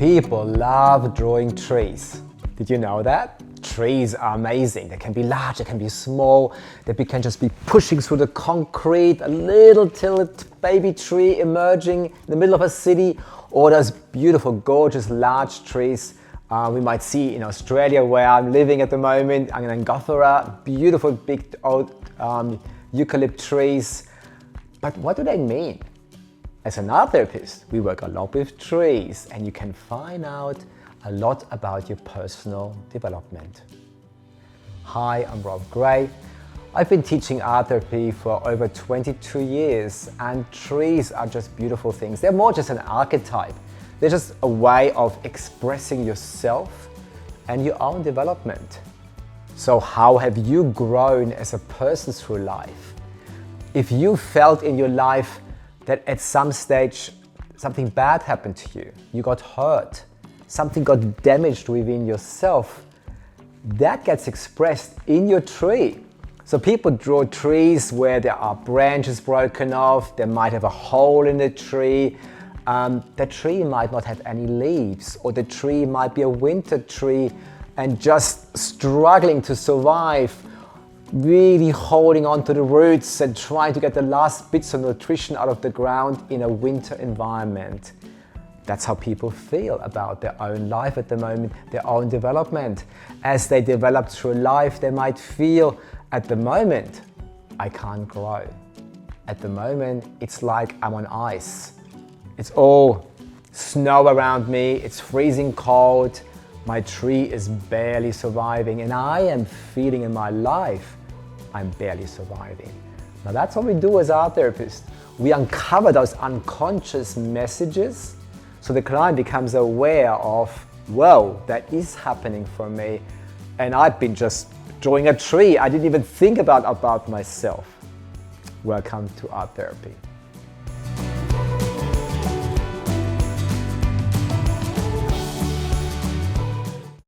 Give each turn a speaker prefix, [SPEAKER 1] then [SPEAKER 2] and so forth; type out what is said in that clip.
[SPEAKER 1] People love drawing trees. Did you know that? Trees are amazing. They can be large, they can be small, they can just be pushing through the concrete, a little tilted baby tree emerging in the middle of a city, or those beautiful, gorgeous, large trees we might see in Australia, where I'm living at the moment. I'm in Gothera, beautiful big old eucalypt trees. But what do they mean? As an art therapist, we work a lot with trees, and you can find out a lot about your personal development. Hi, I'm Rob Gray. I've been teaching art therapy for over 22 years, and trees are just beautiful things. They're more just an archetype. They're just a way of expressing yourself and your own development. So how have you grown as a person through life? If you felt in your life that at some stage something bad happened to you, you got hurt, something got damaged within yourself, that gets expressed in your tree. So people draw trees where there are branches broken off, they might have a hole in the tree, the tree might not have any leaves, or the tree might be a winter tree and just struggling to survive, really holding on to the roots and trying to get the last bits of nutrition out of the ground in a winter environment. That's how people feel about their own life at the moment, their own development. As they develop through life, they might feel, at the moment, I can't grow. At the moment, it's like I'm on ice. It's all snow around me, it's freezing cold, my tree is barely surviving, and I am feeling in my life, I'm barely surviving. Now that's what we do as art therapists. We uncover those unconscious messages so the client becomes aware of, whoa, that is happening for me, and I've been just drawing a tree. I didn't even think about myself. Welcome to art therapy.